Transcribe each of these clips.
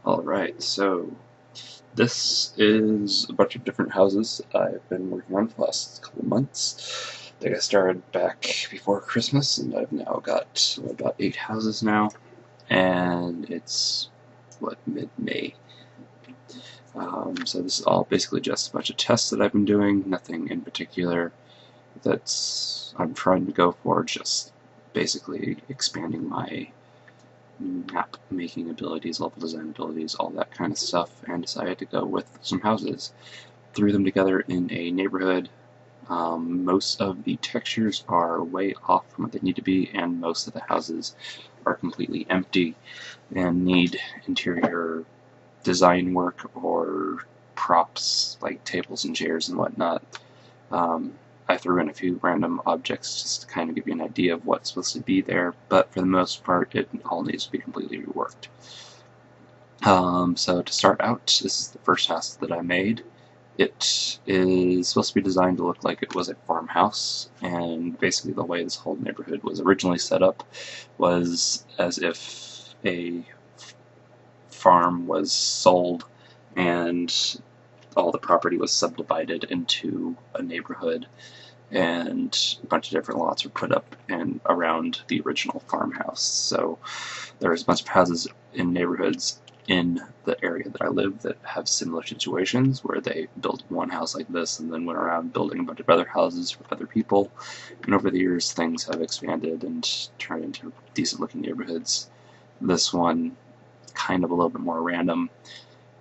Alright, so this is a bunch of different houses I've been working on for the last couple of months. I think I started back before Christmas, and I've now got about 8 houses now, and it's, mid-May. So this is all basically just a bunch of tests that I've been doing, nothing in particular that I'm trying to go for, just basically expanding my map making abilities, level design abilities, all that kind of stuff, and decided to go with some houses. Threw them together in a neighborhood. Most of the textures are way off from what they need to be, and most of the houses are completely empty and need interior design work or props like tables and chairs and whatnot. I threw in a few random objects just to kind of give you an idea of what's supposed to be there, but for the most part it all needs to be completely reworked. So to start out, this is the first house that I made. It is supposed to be designed to look like it was a farmhouse, and basically the way this whole neighborhood was originally set up was as if a farm was sold and all the property was subdivided into a neighborhood, and a bunch of different lots were put up and around the original farmhouse. So there's a bunch of houses in neighborhoods in the area that I live that have similar situations where they built one house like this and then went around building a bunch of other houses for other people, and over the years things have expanded and turned into decent looking neighborhoods. This one kind of a little bit more random,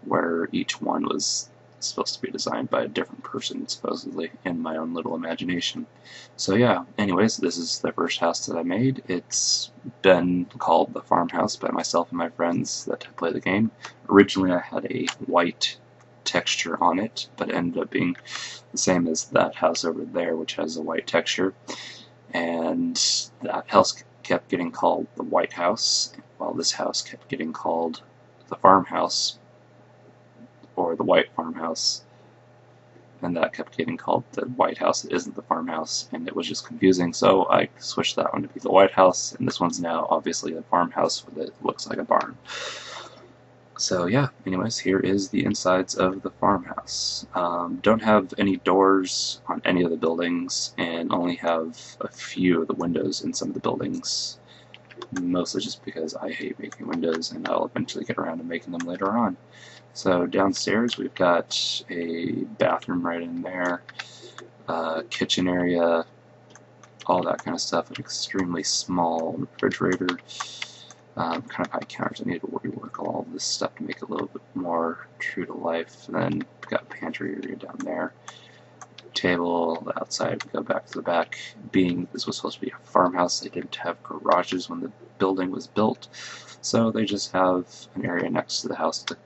where each one was supposed to be designed by a different person, supposedly, in my own little imagination. So yeah, anyways, this is the first house that I made. It's been called the farmhouse by myself and my friends that play the game. Originally I had a white texture on it, but it ended up being the same as that house over there, which has a white texture. And that house kept getting called the White House, while this house kept getting called the farmhouse, or the White Farmhouse, and that kept getting called the White House that isn't the farmhouse, and it was just confusing, so I switched that one to be the White House, and this one's now obviously a farmhouse that looks like a barn. So yeah, anyways, here is the insides of the farmhouse. Don't have any doors on any of the buildings, and only have a few of the windows in some of the buildings, mostly just because I hate making windows, and I'll eventually get around to making them later on. So downstairs we've got a bathroom right in there, kitchen area, all that kind of stuff, an extremely small refrigerator, kind of high counters. I need to rework all of this stuff to make it a little bit more true to life. And then we've got a pantry area down there, table outside. We go back to the back. Being this was supposed to be a farmhouse, they didn't have garages when the building was built, so they just have an area next to the house to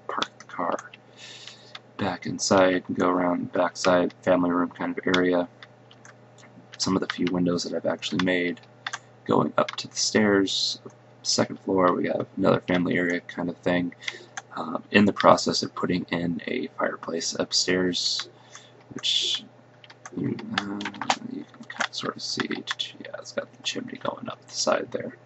park the car. Back inside, go around the backside, family room kind of area. Some of the few windows that I've actually made. Going up to the stairs, second floor, we have another family area kind of thing. In the process of putting in a fireplace upstairs, which you can kind of sort of see. Yeah, it's got the chimney going up the side there.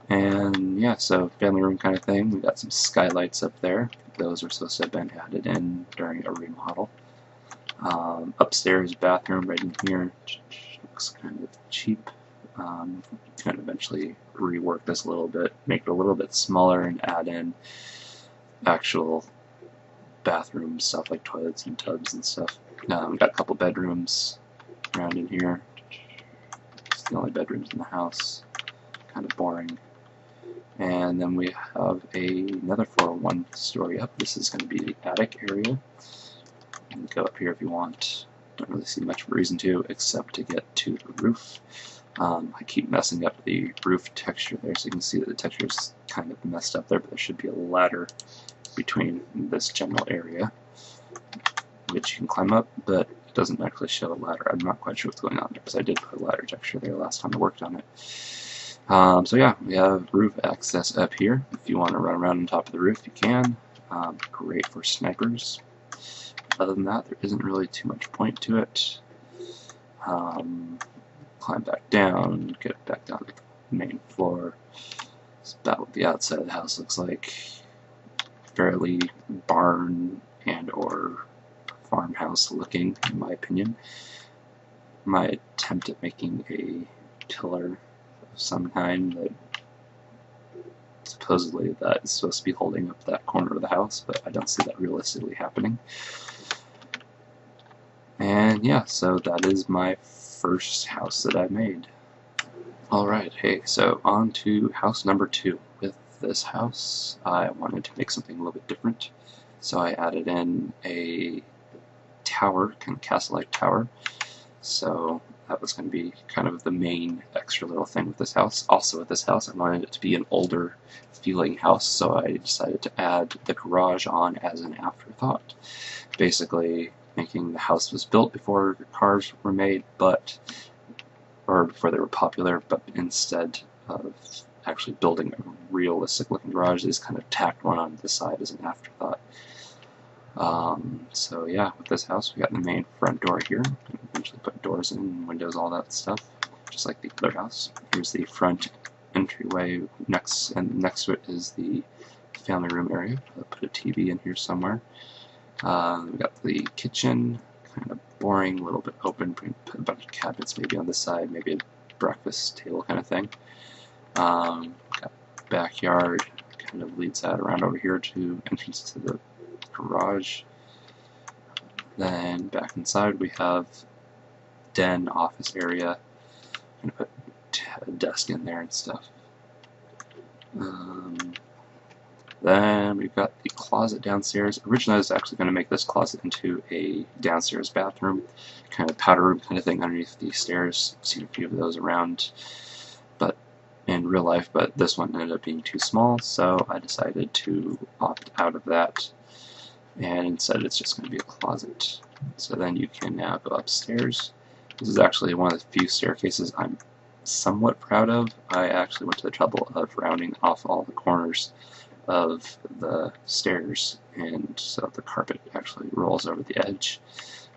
And yeah, so family room kind of thing. We got some skylights up there. Those are supposed to have been added in during a remodel. Upstairs bathroom right in here. Looks kind of cheap. Kind of eventually rework this a little bit, make it a little bit smaller, and add in actual bathroom stuff like toilets and tubs and stuff. Got a couple bedrooms around in here. It's the only bedrooms in the house. Kind of boring. And then we have another floor, one story up. This is going to be the attic area. You can go up here if you want. Don't really see much reason to, except to get to the roof. I keep messing up the roof texture there, so you can see that the texture is kind of messed up there, but there should be a ladder between this general area, which you can climb up, but it doesn't actually show a ladder. I'm not quite sure what's going on there, because I did put a ladder texture there last time I worked on it. So yeah, we have roof access up here. If you want to run around on top of the roof, you can. Great for snipers. Other than that, there isn't really too much point to it. Climb back down, get back down to the main floor. That's about what the outside of the house looks like. fairly barn and or farmhouse looking, in my opinion. My attempt at making a pillar of some kind that supposedly that is supposed to be holding up that corner of the house, but I don't see that realistically happening. And yeah, so that is my first house that I made. Alright, hey, so on to house number 2. With this house, I wanted to make something a little bit different, so I added in a tower, kind of castle-like tower. So that was going to be kind of the main extra little thing with this house. Also with this house, I wanted it to be an older feeling house, so I decided to add the garage on as an afterthought. Basically, making the house was built before cars were made, or before they were popular, but instead of actually building a realistic looking garage, they just kind of tacked one on the side as an afterthought. So yeah, with this house we got the main front door here. Eventually put doors in, windows, all that stuff, just like the other house. Here's the front entryway, and next to it is the family room area. I'll put a TV in here somewhere. We got the kitchen, kind of boring, a little bit open, put a bunch of cabinets maybe on the side, maybe a breakfast table kind of thing. Got backyard, kind of leads that around over here to entrance to the garage. Then back inside we have den, office area. I'm gonna put a desk in there and stuff. Then we've got the closet downstairs. Originally I was actually going to make this closet into a downstairs bathroom, kind of powder room kind of thing underneath the stairs. I've seen a few of those around but in real life, but this one ended up being too small, so I decided to opt out of that, and instead it's just going to be a closet. So then you can now go upstairs. This is actually one of the few staircases I'm somewhat proud of. I actually went to the trouble of rounding off all the corners of the stairs, and so the carpet actually rolls over the edge,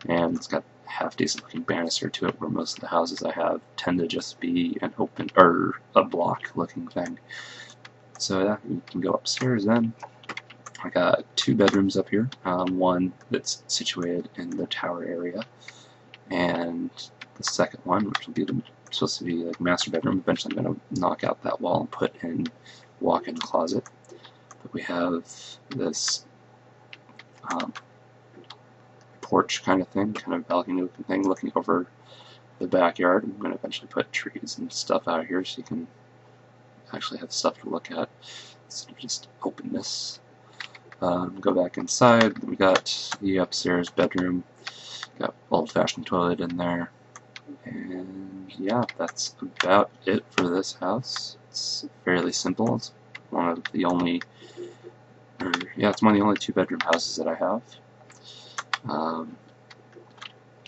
and it's got a half decent looking banister to it, where most of the houses I have tend to just be an open or a block looking thing. So yeah, you can go upstairs then. I got 2 bedrooms up here, one that's situated in the tower area, and the second one, which will be supposed to be like master bedroom. Eventually I'm going to knock out that wall and put in walk-in closet. But we have this porch kind of thing, kind of balcony looking thing, looking over the backyard. I'm going to eventually put trees and stuff out here so you can actually have stuff to look at instead of just openness. Go back inside. We got the upstairs bedroom. Got old-fashioned toilet in there. And yeah, that's about it for this house. It's fairly simple. It's one of the only, it's one of the only 2-bedroom houses that I have.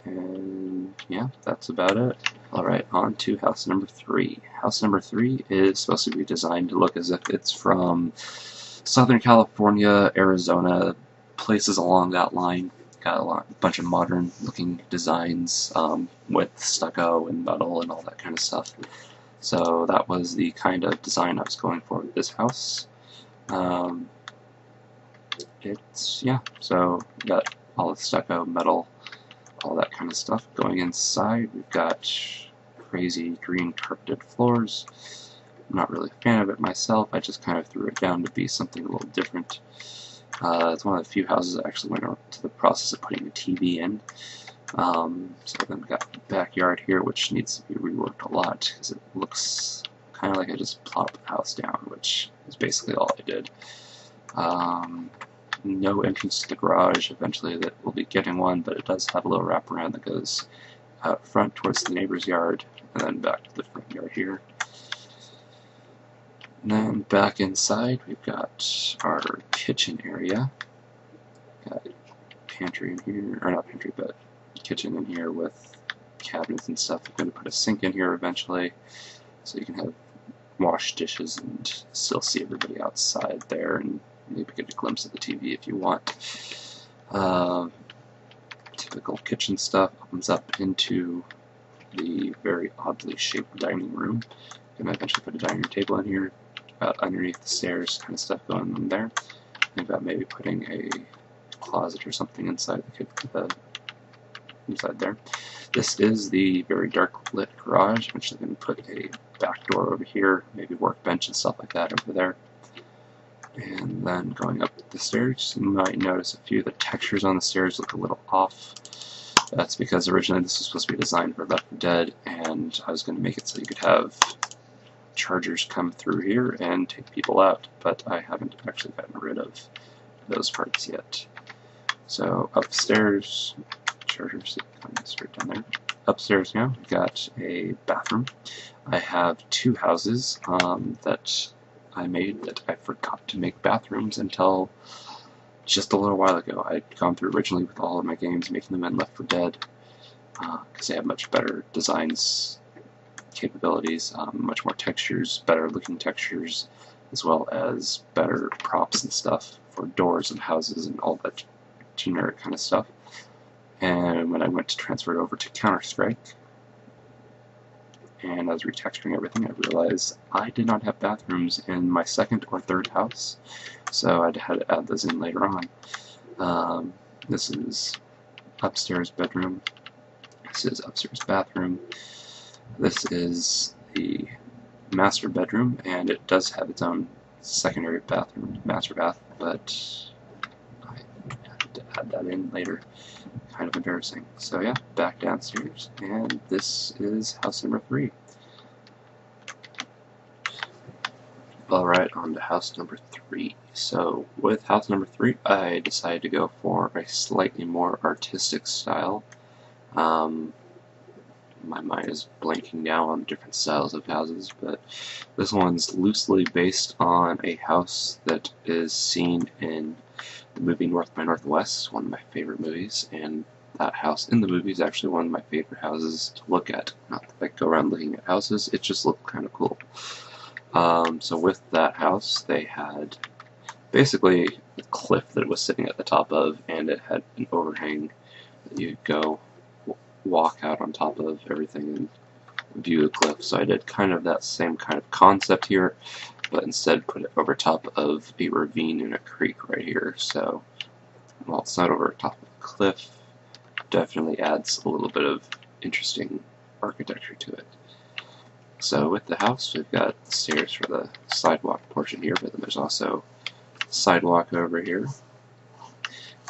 And yeah, that's about it. Alright, on to house number 3. House number 3 is supposed to be designed to look as if it's from Southern California, Arizona, places along that line. Got a bunch of modern looking designs with stucco and metal and all that kind of stuff. So that was the kind of design I was going for with this house. So we got all the stucco, metal, all that kind of stuff. Going inside, we've got crazy green carpeted floors. I'm not really a fan of it myself. I just kind of threw it down to be something a little different. It's one of the few houses I actually went to the process of putting a TV in. So then we got the backyard here, which needs to be reworked a lot because it looks kind of like I just plopped the house down, which is basically all I did. No entrance to the garage. Eventually that we'll be getting one, but it does have a little wraparound that goes out front towards the neighbor's yard and then back to the front yard here. And then back inside we've got our kitchen area. Got pantry in here, or not pantry, but kitchen in here with cabinets and stuff. I'm going to put a sink in here eventually so you can have wash dishes and still see everybody outside there and maybe get a glimpse of the TV if you want. Typical kitchen stuff opens up into the very oddly shaped dining room. I'm going to eventually put a dining room table in here, underneath the stairs, kind of stuff going on there. think about maybe putting a closet or something inside inside there. This is the very dark lit garage. I'm actually going to put a back door over here, maybe workbench and stuff like that over there. And then going up the stairs, you might notice a few of the textures on the stairs look a little off. That's because originally this was supposed to be designed for Left 4 Dead, and I was going to make it so you could have chargers come through here and take people out, but I haven't actually gotten rid of those parts yet. So upstairs, chargers coming straight down there. Upstairs now, we've got a bathroom. I have two houses that I made that I forgot to make bathrooms until just a little while ago. I'd gone through originally with all of my games, making them in Left 4 Dead, because they have much better designs, capabilities, much more textures, better looking textures, as well as better props and stuff for doors and houses and all that generic kind of stuff. And when I went to transfer it over to Counter-Strike, and I was retexturing everything, I realized I did not have bathrooms in my second or third house, so I had to add those in later on. This is upstairs bedroom. This is upstairs bathroom. This is the master bedroom, and it does have its own secondary bathroom, master bath, but I had to add that in later. Kind of embarrassing. So yeah, back downstairs, and this is house number 3. Alright, on to house number 3. So with house number 3, I decided to go for a slightly more artistic style. My mind is blanking now on different styles of houses, but this one's loosely based on a house that is seen in the movie North by Northwest, one of my favorite movies, and that house in the movie is actually one of my favorite houses to look at. Not that I go around looking at houses, it just looked kind of cool. So with that house, they had basically a cliff that it was sitting at the top of, and it had an overhang that you could go walk out on top of everything and view the cliff. So I did kind of that same kind of concept here, but instead put it over top of a ravine and a creek right here. So while it's not over top of a cliff, definitely adds a little bit of interesting architecture to it. So with the house, we've got stairs for the sidewalk portion here, but then there's also sidewalk over here.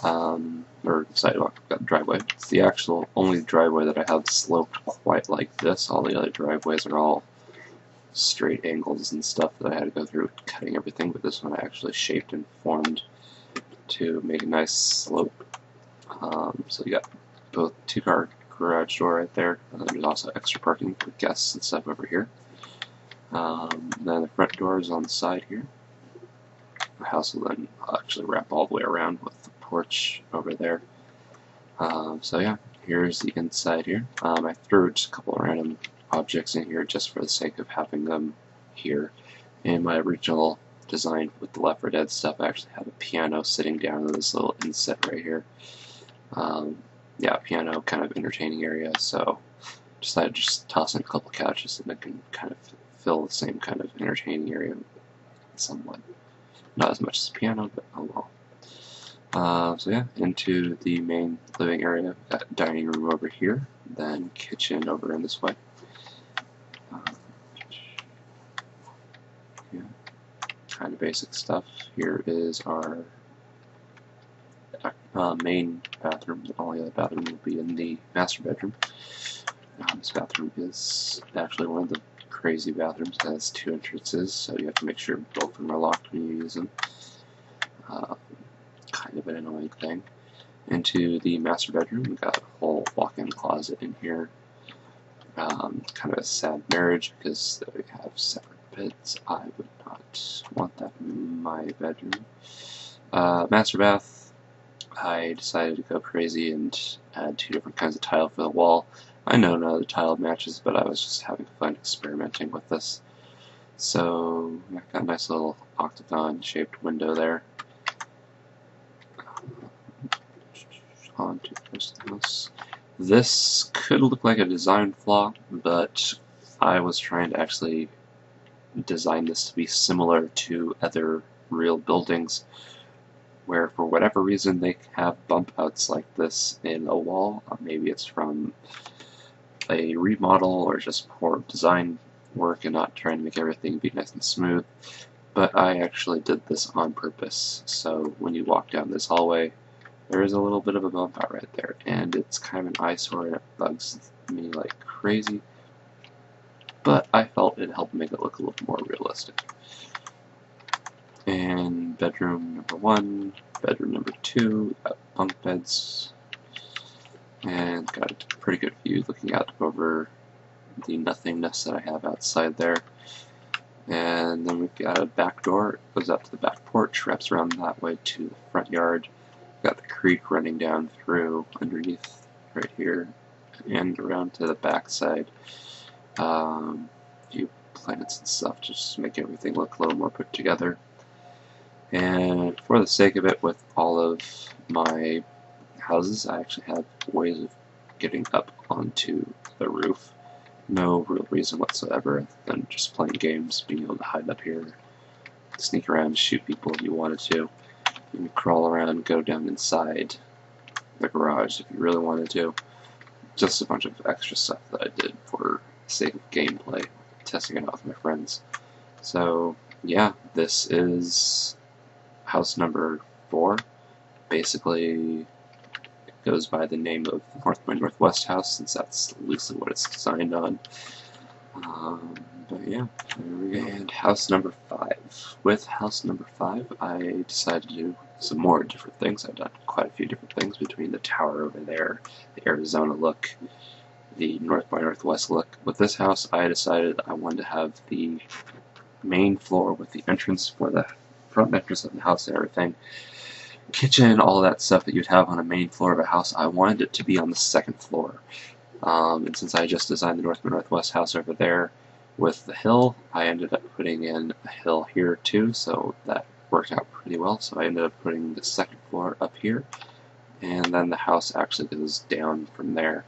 Or sidewalk, we've got driveway. It's the actual only driveway that I have sloped quite like this. All the other driveways are all straight angles and stuff that I had to go through cutting everything, but this one I actually shaped and formed to make a nice slope. So you got both 2-car garage door right there, and then there's also extra parking for guests and stuff over here. Then the front door is on the side here. The house will then actually wrap all the way around with the porch over there. So yeah, here's the inside here. I threw just a couple of random objects in here just for the sake of having them here. In my original design with the Left 4 Dead stuff, I actually have a piano sitting down in this little inset right here. Yeah, piano kind of entertaining area, so decided to just toss in a couple couches and it can kind of fill the same kind of entertaining area somewhat. Not as much as the piano, but oh well. So yeah, into the main living area. Got a dining room over here, then kitchen over in this way. Yeah, kind of basic stuff. Here is our main bathroom. The only other bathroom will be in the master bedroom. This bathroom is actually one of the crazy bathrooms. It has 2 entrances, so you have to make sure both of them are locked when you use them. Kind of an annoying thing. Into the master bedroom, we've got a whole walk-in closet in here. Kind of a sad marriage because we have separate beds. I would not want that in my bedroom. Master bath. I decided to go crazy and add 2 different kinds of tile for the wall. I know none of the tile matches, but I was just having fun experimenting with this. So I got a nice little octagon-shaped window there. On to the rest of the house. This could look like a design flaw, but I was trying to actually design this to be similar to other real buildings where for whatever reason they have bump outs like this in a wall. Maybe it's from a remodel or just poor design work and not trying to make everything be nice and smooth. But I actually did this on purpose. So when you walk down this hallway, there is a little bit of a bump out right there, and it's kind of an eyesore and it bugs me like crazy. But I felt it helped make it look a little more realistic. And bedroom number 1, bedroom number 2, got bunk beds, and got a pretty good view looking out over the nothingness that I have outside there. And then we've got a back door, it goes out to the back porch, wraps around that way to the front yard. Got the creek running down through underneath right here and around to the back side. A few plants and stuff just to make everything look a little more put together. And for the sake of it, with all of my houses, I actually have ways of getting up onto the roof. No real reason whatsoever other than just playing games, being able to hide up here, sneak around, shoot people if you wanted to. You can crawl around, go down inside the garage if you really wanted to. Just a bunch of extra stuff that I did for the sake of gameplay, testing it out with my friends. So yeah, this is house number 4. Basically, it goes by the name of North by Northwest House, since that's loosely what it's designed on. But yeah, there we go. And house number 5. With house number 5, I decided to do some more different things. I've done quite a few different things between the tower over there, the Arizona look, the North by Northwest look. With this house, I decided I wanted to have the main floor with the entrance for the front entrance of the house and everything, kitchen, all that stuff that you'd have on a main floor of a house. I wanted it to be on the second floor. And since I just designed the North by Northwest house over there with the hill, I ended up putting in a hill here too, so that worked out pretty well. So I ended up putting the second floor up here, and then the house actually goes down from there.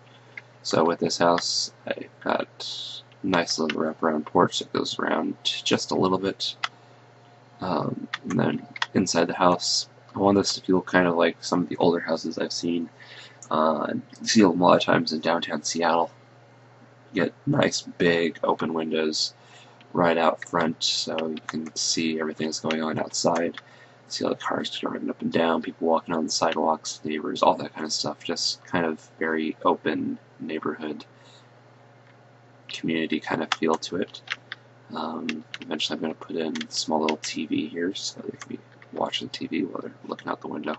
So with this house, I've got a nice little wraparound porch that goes around just a little bit. And then inside the house, I want this to feel kind of like some of the older houses I've seen. You see them a lot of times in downtown Seattle. You get nice big open windows right out front, so you can see everything that's going on outside. See all the cars driving up and down, people walking on the sidewalks, neighbors, all that kind of stuff. Just kind of very open neighborhood community kind of feel to it. Eventually I'm going to put in a small little TV here so they can be watching TV while they're looking out the window.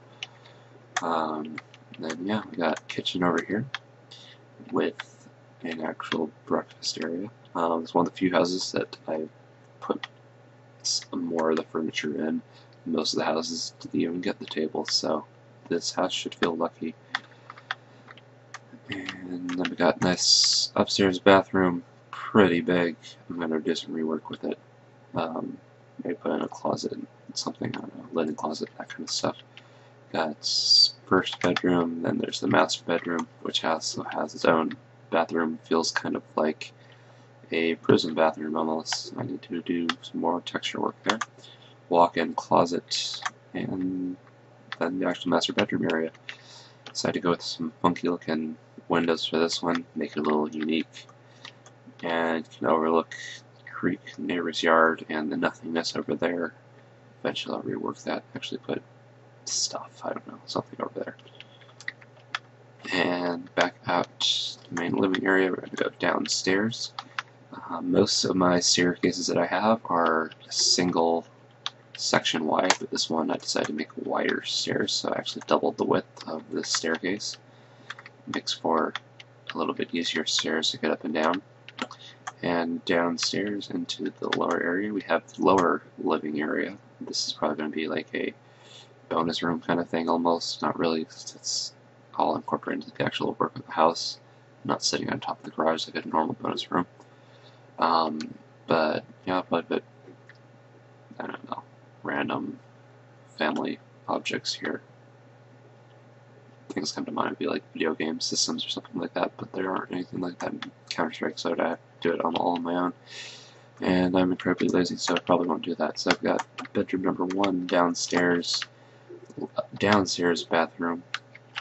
Then yeah, we got kitchen over here with an actual breakfast area. It's one of the few houses that I put more of the furniture in. Most of the houses didn't even get the table, so this house should feel lucky. And then we got nice upstairs bathroom, pretty big. I'm going to do some rework with it. Maybe put in a closet and something, I don't know, linen closet, that kind of stuff. Got first bedroom, then there's the master bedroom, which also has its own bathroom. Feels kind of like a prison bathroom almost. I need to do some more texture work there. Walk-in closet, and then the actual master bedroom area. Decided to go with some funky looking windows for this one, make it a little unique. And you can overlook the creek, neighbor's yard, and the nothingness over there. Eventually I'll rework that, actually put stuff, I don't know, something over there. And back out the main living area, we're going to go downstairs. Most of my staircases that I have are a single section wide, but this one I decided to make wider stairs, so I actually doubled the width of the staircase. Makes for a little bit easier stairs to get up and down. And downstairs into the lower area, we have the lower living area. This is probably going to be like a bonus room kind of thing almost. Not really, because it's all incorporated into the actual work of the house. Not sitting on top of the garage like a normal bonus room. But yeah, quite a bit, I don't know, random family objects here. Things come to mind would be like video game systems or something like that, but there aren't anything like that in Counter-Strike, so I'd do it all on my own. And I'm incredibly lazy, so I probably won't do that. So I've got bedroom number 1 downstairs, downstairs bathroom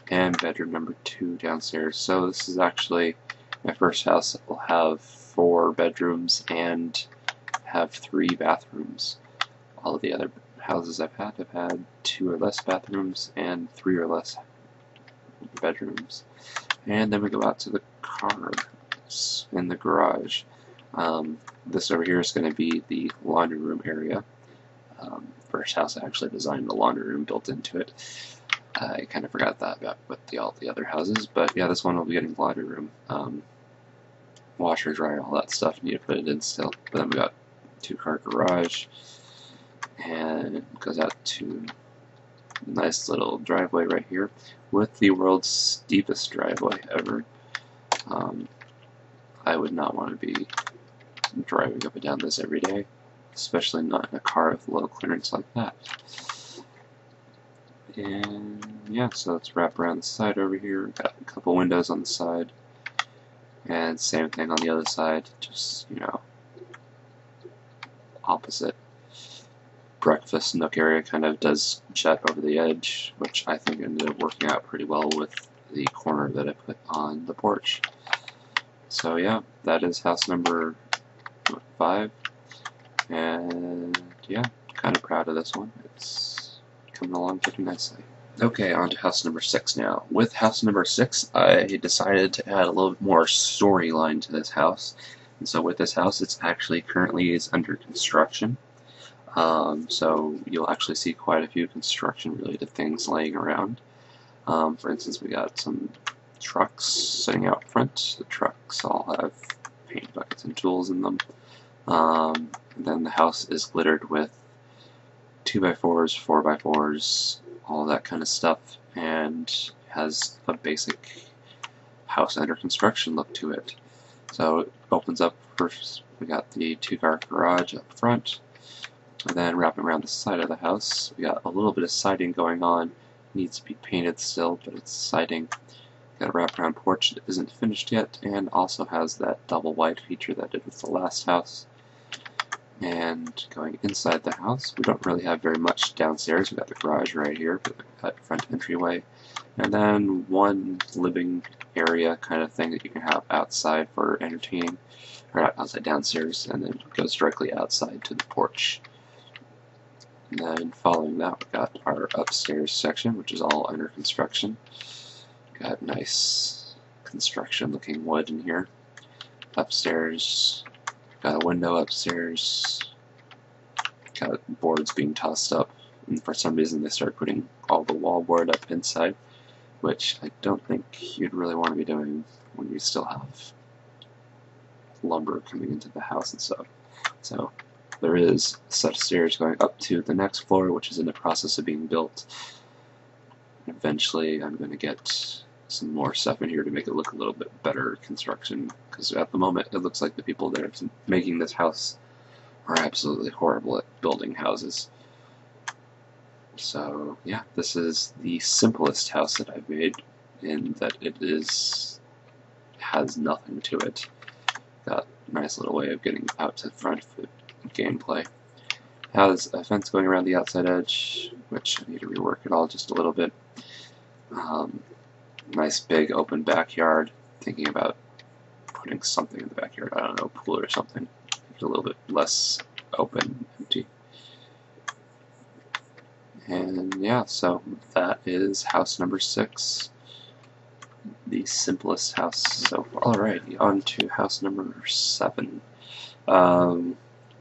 and bedroom number 2 downstairs. So this is actually my first house that will have 4 bedrooms and have 3 bathrooms. All of the other houses I've had 2 or less bathrooms and 3 or less bedrooms. And then we go out to the cars in the garage. This over here is going to be the laundry room area. First house I actually designed the laundry room built into it. I kind of forgot that about with all the other houses, but yeah, this one will be getting the laundry room. Washer, dryer, all that stuff, need to put it in still. But then we got 2-car garage, and it goes out to a nice little driveway right here with the world's steepest driveway ever. I would not want to be driving up and down this every day, especially not in a car with low clearance like that. And yeah, so let's wrap around the side over here. Got a couple windows on the side, and same thing on the other side, just, you know, opposite. Breakfast nook area kind of does jut over the edge, which I think ended up working out pretty well with the corner that I put on the porch. So yeah, that is house number 5, and yeah, kind of proud of this one. It's coming along pretty nicely. Okay, on to house number 6 now. With house number 6, I decided to add a little bit more storyline to this house. And so with this house, it's actually currently is under construction. So you'll actually see quite a few construction-related things laying around. For instance, we got some trucks sitting out front. The trucks all have paint buckets and tools in them. And then the house is glittered with 2x4s, 4x4s, all that kind of stuff, and has a basic house under construction look to it. So it opens up first. We got the 2-car garage up front, and then wrapping around the side of the house, we got a little bit of siding going on. Needs to be painted still, but it's siding. Got a wraparound porch that isn't finished yet, and also has that double wide feature that did with the last house. And going inside the house, we don't really have very much downstairs. We got the garage right here, that front entryway, and then one living area kind of thing that you can have outside for entertaining, or not outside, downstairs, and then it goes directly outside to the porch. And then following that, we got our upstairs section, which is all under construction. Got nice construction looking wood in here. Upstairs, got a window upstairs. Got boards being tossed up, and for some reason they start putting all the wallboard up inside, which I don't think you'd really want to be doing when you still have lumber coming into the house and stuff. So there is a set of stairs going up to the next floor, which is in the process of being built. And eventually I'm going to get some more stuff in here to make it look a little bit better construction, because at the moment it looks like the people that are making this house are absolutely horrible at building houses. So yeah, this is the simplest house that I've made, in that it has nothing to it. Got a nice little way of getting out to the front of the gameplay. Has a fence going around the outside edge, which I need to rework it all just a little bit. Nice big open backyard. Thinking about putting something in the backyard. I don't know, a pool or something. It's a little bit less open, empty. And yeah, so that is house number 6. The simplest house so far. Alrighty, on to house number 7.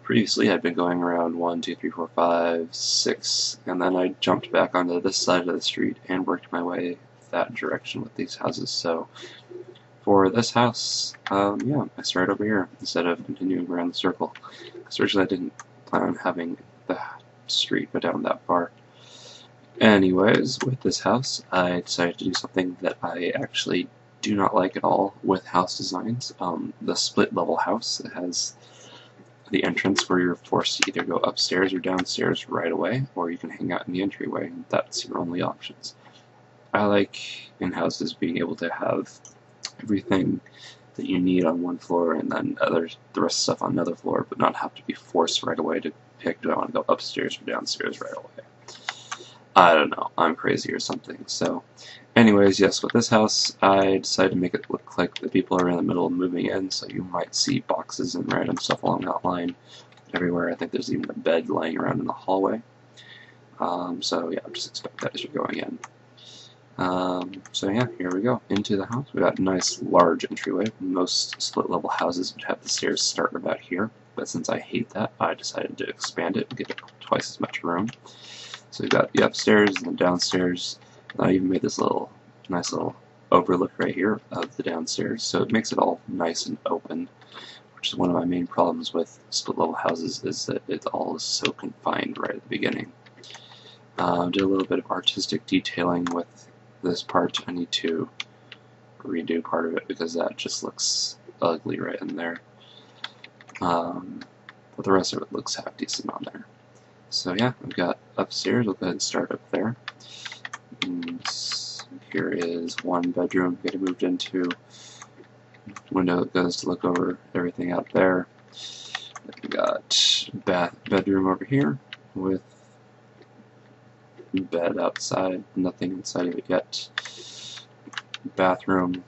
Previously I'd been going around 1, 2, 3, 4, 5, 6, and then I jumped back onto this side of the street and worked my way that direction with these houses. So for this house, yeah, I started over here instead of continuing around the circle, because originally I didn't plan on having the street go down that far. Anyways, with this house, I decided to do something that I actually do not like at all with house designs. The split level house that has the entrance where you're forced to either go upstairs or downstairs right away, or you can hang out in the entryway, and that's your only options. I like in houses being able to have everything that you need on one floor and then the rest of stuff on another floor, but not have to be forced right away to pick, do I want to go upstairs or downstairs right away. I don't know, I'm crazy or something. So, anyways, yes, with this house, I decided to make it look like the people are in the middle of moving in, so you might see boxes and random stuff along that line everywhere. I think there's even a bed laying around in the hallway. So yeah, just expect that as you're going in. So yeah, here we go, into the house. We got a nice large entryway. Most split level houses would have the stairs start about here, but since I hate that, I decided to expand it and give it twice as much room. So we've got the upstairs and the downstairs. I even made this nice little overlook right here of the downstairs, so it makes it all nice and open, which is one of my main problems with split level houses, is that it all is so confined right at the beginning. Did a little bit of artistic detailing with this part. I need to redo part of it because that just looks ugly right in there. But the rest of it looks half decent on there. So yeah, we've got upstairs. We'll go ahead and start up there. And here is one bedroom getting moved into. Window that goes to look over everything out there. We got bedroom over here with bed outside, nothing inside of it yet. Bathroom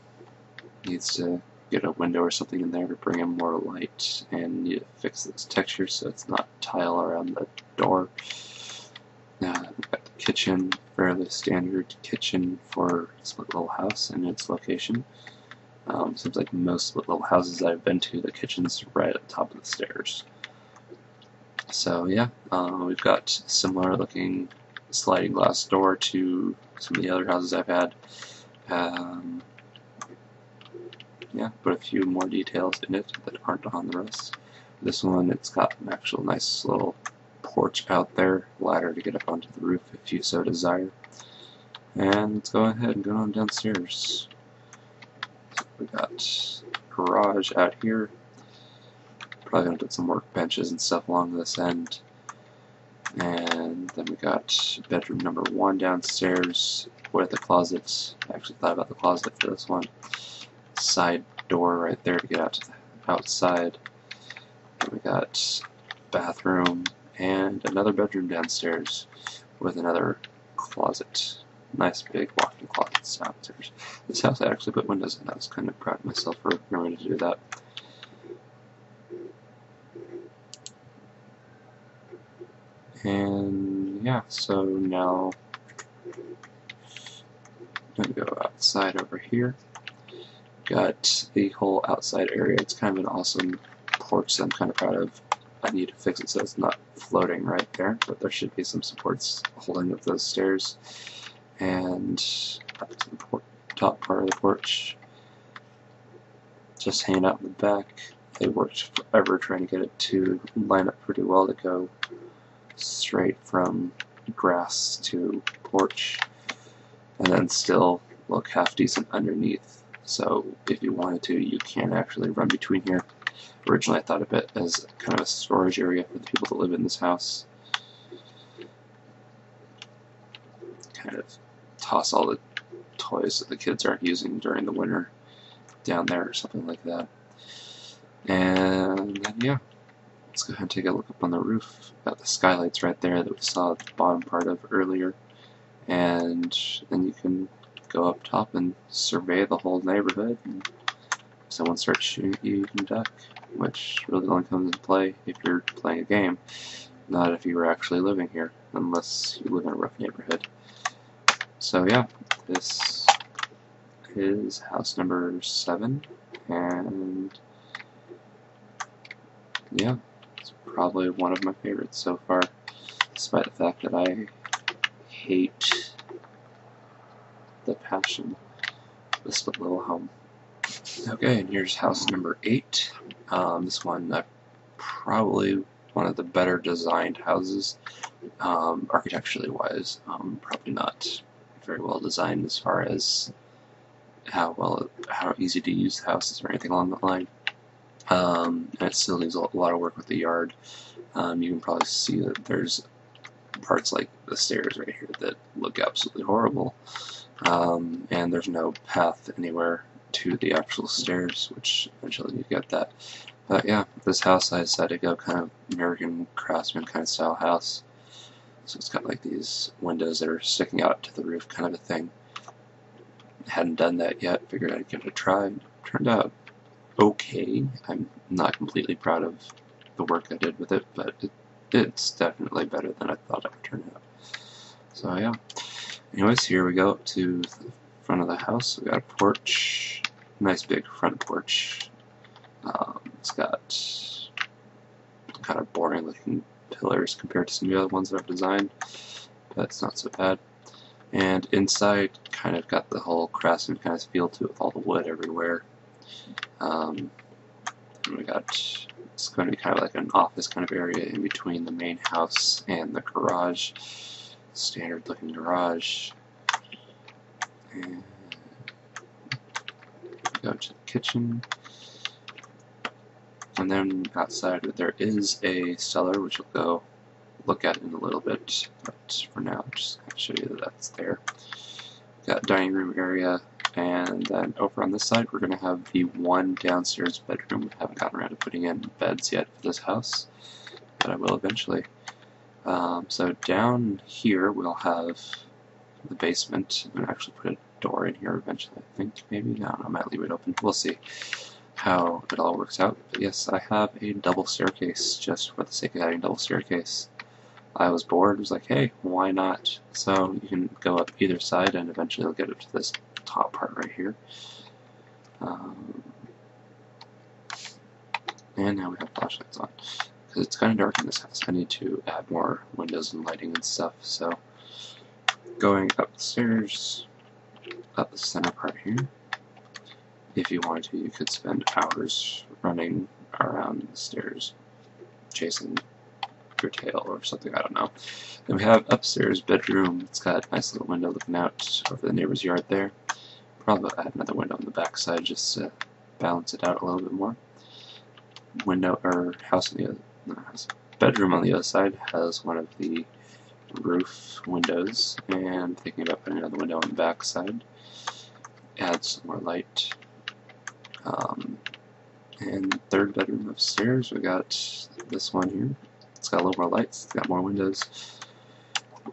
needs to get a window or something in there to bring in more light, and need to fix this texture so it's not tile around the door. We've got the kitchen, fairly standard kitchen for a split level house and its location. Seems like most split level houses that I've been to, the kitchen's right at the top of the stairs. So yeah, we've got similar looking sliding glass door to some of the other houses I've had. Yeah, put a few more details in it that aren't on the rest. This one, it's got an actual nice little porch out there, ladder to get up onto the roof if you so desire. And let's go ahead and go on downstairs. So we got garage out here. Probably gonna put some workbenches and stuff along this end. And then we got bedroom number 1 downstairs with a closet. I actually thought about the closet for this one. Side door right there to get out to the outside. And we got bathroom and another bedroom downstairs with another closet. Nice big walk-in closets downstairs. This house I actually put windows in. I was kind of proud of myself for remembering to do that. And yeah, so now I'm going to go outside over here. Got the whole outside area. It's kind of an awesome porch that I'm kind of proud of. I need to fix it so it's not floating right there, but there should be some supports holding up those stairs. And up to the top part of the porch, just hanging out in the back. They worked forever trying to get it to line up pretty well to go straight from grass to porch, and then still look half decent underneath. So if you wanted to, you can actually run between here. Originally I thought of it as kind of a storage area for the people that live in this house. Kind of toss all the toys that the kids aren't using during the winter down there or something like that. And then yeah, let's go ahead and take a look up on the roof. Got the skylights right there that we saw at the bottom part of earlier. And then you can go up top and survey the whole neighborhood. And if someone starts shooting at you, you can duck, which really only comes into play if you're playing a game, not if you were actually living here, unless you live in a rough neighborhood. So yeah, this is house number 7, and yeah, it's probably one of my favorites so far, despite the fact that I hate the passion of the split level home. Okay, and here's house number 8. This one, probably one of the better designed houses, architecturally wise. Probably not very well designed as far as how easy to use the houses or anything along that line. And it still needs a lot of work with the yard. You can probably see that there's parts like the stairs right here that look absolutely horrible. And there's no path anywhere to the actual stairs, which eventually you get that. But yeah, this house I decided to go kind of American Craftsman kind of style house. So it's got like these windows that are sticking out to the roof kind of a thing. Hadn't done that yet, figured I'd give it a try. Turned out okay. I'm not completely proud of the work I did with it, but it's definitely better than I thought it would turn out. So yeah. Anyways, here we go up to the front of the house. We got a porch, nice big front porch. It's got kind of boring looking pillars compared to some of the other ones that I've designed, but it's not so bad. And inside, kind of got the whole craftsman kind of feel to it with all the wood everywhere. And we got, it's going to be kind of like an office kind of area in between the main house and the garage. Standard looking garage. And go to the kitchen. And then outside there is a cellar, which we'll go look at in a little bit, but for now I'll just kind of show you that that's there. Got dining room area, and then over on this side we're going to have the one downstairs bedroom. We haven't gotten around to putting in beds yet for this house, but I will eventually. So down here we'll have the basement. I'm going to actually put a door in here eventually, I think, maybe. I don't know, I might leave it open. We'll see how it all works out. But yes, I have a double staircase just for the sake of having a double staircase. I was bored, was like, hey, why not? So you can go up either side and eventually you'll get up to this top part right here. And now we have flashlights on. Because it's kind of dark in this house, I need to add more windows and lighting and stuff. So going up the stairs, up the center part here. If you wanted to, you could spend hours running around the stairs, chasing your tail or something, I don't know. Then we have upstairs bedroom. It's got a nice little window looking out over the neighbor's yard there. Probably add another window on the back side just to balance it out a little bit more. Window or house on the other, not house, bedroom on the other side has one of the roof windows, and thinking about putting another window on the back side. Add some more light. And third bedroom upstairs, we got this one here. It's got a little more lights, it's got more windows,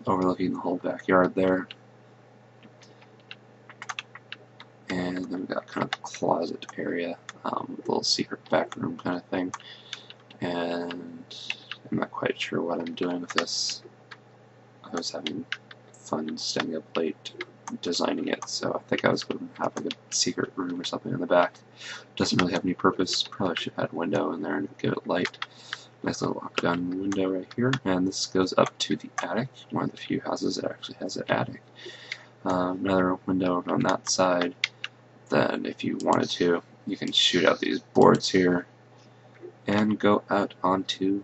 overlooking the whole backyard there. And then we got kind of a closet area, a little secret back room kind of thing. And I'm not quite sure what I'm doing with this. I was having fun staying up late designing it, so I think I was going to have like a secret room or something in the back. Doesn't really have any purpose. Probably should add a window in there and give it light. Nice little lock-down window right here, and this goes up to the attic. One of the few houses that actually has an attic. Another window on that side. Then, if you wanted to, you can shoot out these boards here and go out onto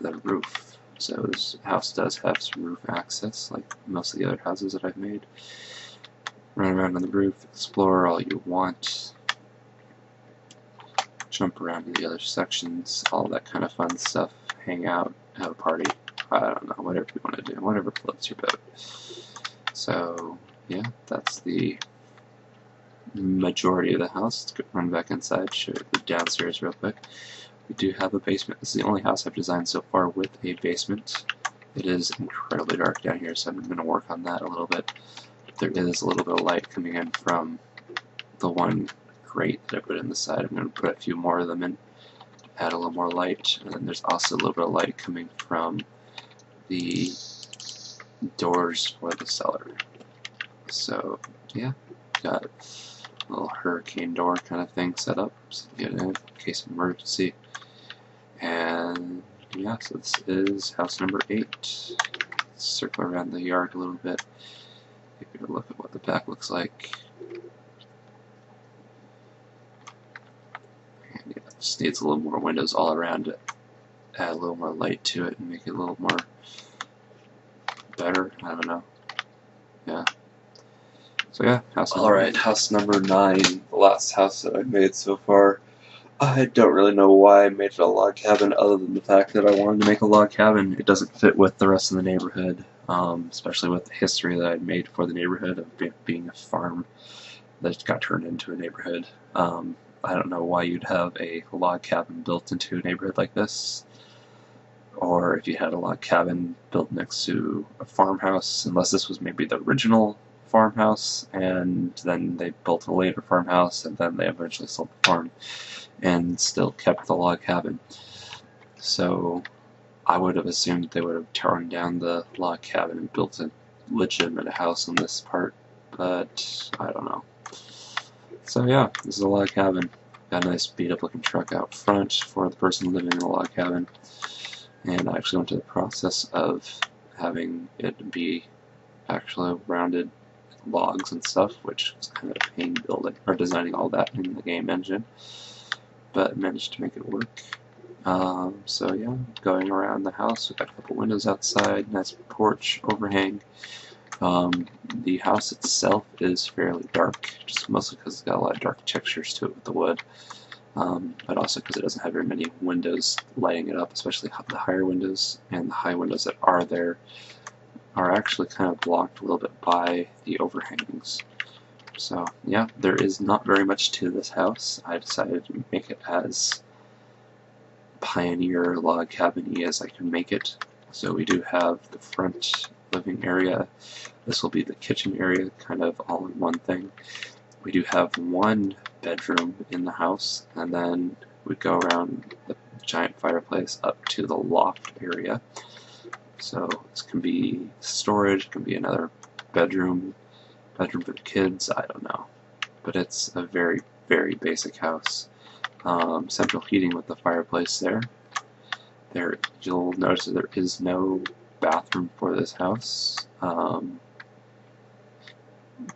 the roof. So this house does have some roof access, like most of the other houses that I've made. Run around on the roof, explore all you want, jump around to the other sections, all that kind of fun stuff, hang out, have a party, I don't know, whatever you want to do, whatever floats your boat. So, yeah, that's the majority of the house. Let's go run back inside, show you the downstairs real quick. We do have a basement. This is the only house I've designed so far with a basement. It is incredibly dark down here, so I'm going to work on that a little bit. There is a little bit of light coming in from the one grate that I put in the side. I'm going to put a few more of them in, add a little more light, and then there's also a little bit of light coming from the doors for the cellar. So, yeah, got a little hurricane door kind of thing set up, so get in case of emergency. And yeah, so this is house number 8. Let's circle around the yard a little bit. Take a look at what the back looks like. And yeah, it just needs a little more windows all around it. Add a little more light to it and make it a little more better. I don't know. Yeah. So yeah, house number. Alright, house number 9, the last house that I've made so far. I don't really know why I made it a log cabin other than the fact that I wanted to make a log cabin. It doesn't fit with the rest of the neighborhood, especially with the history that I'd made for the neighborhood of being a farm that got turned into a neighborhood. I don't know why you'd have a log cabin built into a neighborhood like this, or if you had a log cabin built next to a farmhouse, unless this was maybe the original farmhouse and then they built a later farmhouse and then they eventually sold the farm and still kept the log cabin. So I would have assumed they would have torn down the log cabin and built a legitimate house on this part, but I don't know. So yeah, this is a log cabin. Got a nice beat up looking truck out front for the person living in the log cabin. And I actually went to the process of having it be actually rounded logs and stuff, which was kind of a pain building or designing all that in the game engine, but managed to make it work. So yeah, going around the house, we've got a couple windows outside, nice porch overhang. The house itself is fairly dark, just mostly because it's got a lot of dark textures to it with the wood, but also because it doesn't have very many windows lighting it up, especially the higher windows, and the high windows that are there are actually kind of blocked a little bit by the overhangings. So yeah, there is not very much to this house. I decided to make it as pioneer log cabin-y as I can make it. So we do have the front living area. This will be the kitchen area, kind of all in one thing. We do have one bedroom in the house, and then we go around the giant fireplace up to the loft area. So this can be storage, it can be another bedroom for the kids, I don't know. But it's a very, very basic house. Central heating with the fireplace there. You'll notice that there is no bathroom for this house,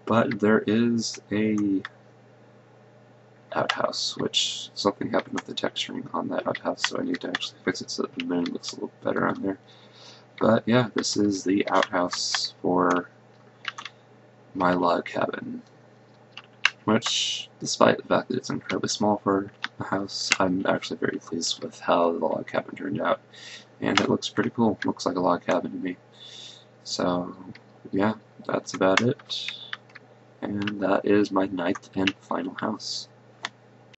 but there is a outhouse, which something happened with the texturing on that outhouse, so I need to actually fix it so that the moon looks a little better on there. But yeah, this is the outhouse for my log cabin, which, despite the fact that it's incredibly small for a house, I'm actually very pleased with how the log cabin turned out, and it looks pretty cool. It looks like a log cabin to me. So yeah, that's about it, and that is my ninth and final house.